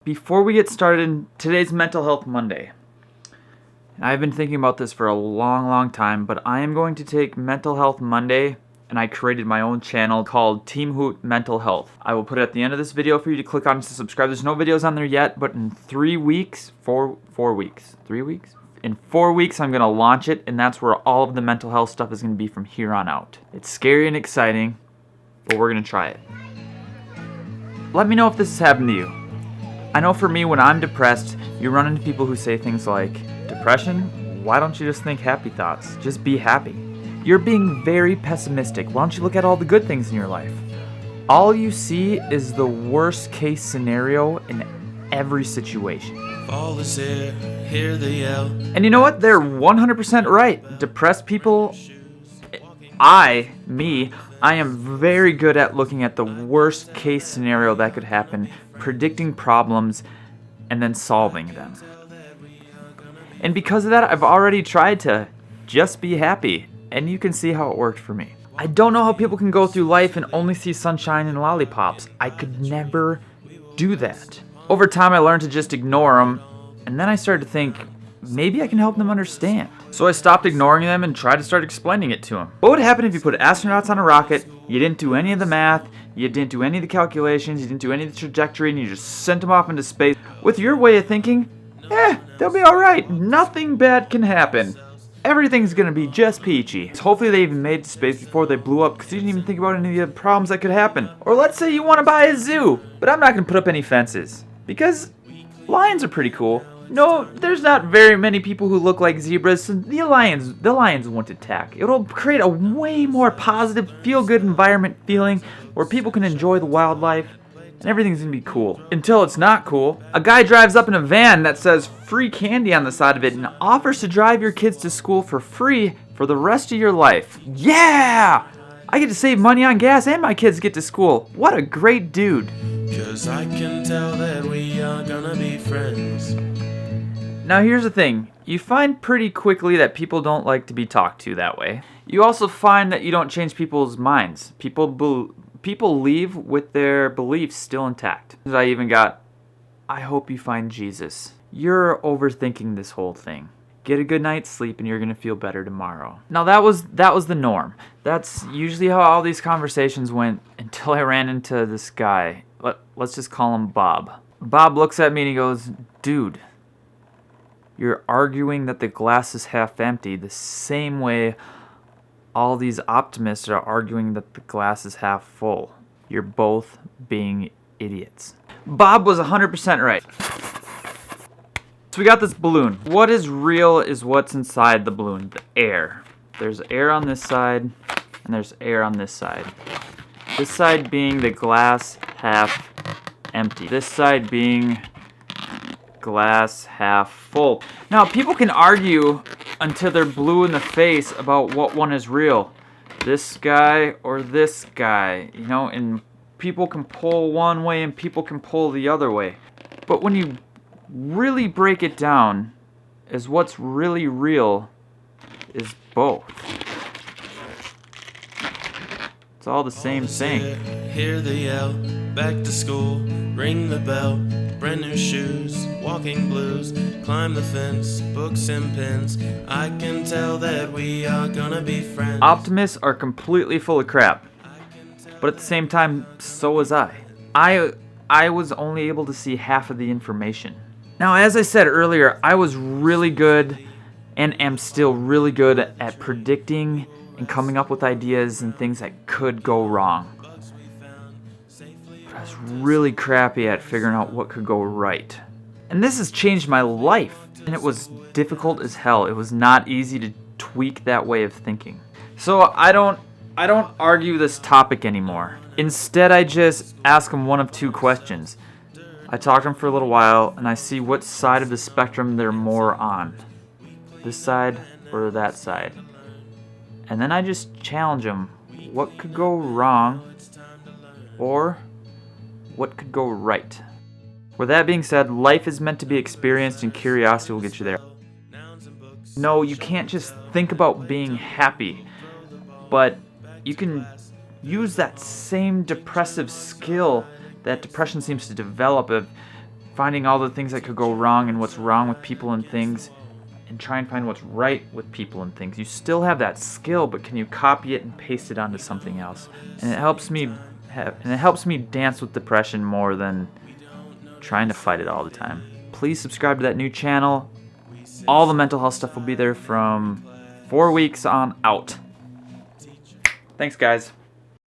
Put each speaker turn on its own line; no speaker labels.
before we get started, today's Mental Health Monday. I've been thinking about this for a long time, but I am going to take Mental Health Monday, and I created my own channel called Team Hoot Mental Health. I will put it at the end of this video for you to click on to subscribe. There's no videos on there yet, but in 3 weeks, 4 weeks, 3 weeks? In 4 weeks, I'm going to launch it, and that's where all of the mental health stuff is going to be from here on out. It's scary and exciting, but we're going to try it. Let me know if this has happened to you. I know for me, when I'm depressed, you run into people who say things like, depression? Why don't you just think happy thoughts? Just be happy. You're being very pessimistic. Why don't you look at all the good things in your life? All you see is the worst case scenario in every situation.
Fall is here, hear the yell.
And you know what? They're 100% right. Depressed people, I am very good at looking at the worst case scenario that could happen, predicting problems, and then solving them. And because of that, I've already tried to just be happy, and you can see how it worked for me. I don't know how people can go through life and only see sunshine and lollipops. I could never do that. Over time, I learned to just ignore them, and then I started to think, maybe I can help them understand. So I stopped ignoring them and tried to start explaining it to them. What would happen if you put astronauts on a rocket, you didn't do any of the math, you didn't do any of the calculations, you didn't do any of the trajectory, and you just sent them off into space? With your way of thinking, they'll be alright. Nothing bad can happen. Everything's gonna be just peachy. So hopefully they even made it to space before they blew up because you didn't even think about any of the problems that could happen. Or let's say you want to buy a zoo, but I'm not gonna put up any fences because lions are pretty cool. No, there's not very many people who look like zebras, so the lions won't attack. It'll create a way more positive, feel-good environment feeling where people can enjoy the wildlife, and everything's gonna be cool. Until it's not cool. A guy drives up in a van that says free candy on the side of it and offers to drive your kids to school for free for the rest of your life. Yeah! I get to save money on gas and my kids get to school. What a great dude.
'Cause I can tell that we are gonna be friends.
Now here's the thing, you find pretty quickly that people don't like to be talked to that way. You also find that you don't change people's minds. People leave with their beliefs still intact. I even got, I hope you find Jesus. You're overthinking this whole thing. Get a good night's sleep and you're gonna feel better tomorrow. Now that was the norm. That's usually how all these conversations went until I ran into this guy. Let's just call him Bob. Bob looks at me and he goes, dude, you're arguing that the glass is half empty the same way all these optimists are arguing that the glass is half full. You're both being idiots. Bob was 100% right. So we got this balloon. What is real is what's inside the balloon, the air. There's air on this side, and there's air on this side. This side being the glass half empty. This side being glass half full. Now, people can argue until they're blue in the face about what one is real. This guy or this guy, you know, and people can pull one way and people can pull the other way. But when you really break it down, is what's really real is both. It's all the same thing.
Hear the yell, back to school, ring the bell, brand new shoes, walking blues, climb the fence, books and pens. I can tell that we are gonna be friends.
Optimists are completely full of crap, but at the same time, so was I. I was only able to see half of the information. Now, as I said earlier, I was really good and am still really good at predicting and coming up with ideas and things that could go wrong. But I was really crappy at figuring out what could go right. And this has changed my life, and it was difficult as hell. It was not easy to tweak that way of thinking. So I don't argue this topic anymore. Instead, I just ask them one of two questions. I talk to them for a little while, and I see what side of the spectrum they're more on. This side or that side. And then I just challenge them. What could go wrong? Or what could go right? With that being said, life is meant to be experienced and curiosity will get you there. No, you can't just think about being happy, but you can use that same depressive skill that depression seems to develop of finding all the things that could go wrong and what's wrong with people and things, and try and find what's right with people and things. You still have that skill, but can you copy it and paste it onto something else? And it helps me dance with depression more than trying to fight it all the time. Please subscribe to that new channel. All the mental health stuff will be there from 4 weeks on out. Thanks, guys.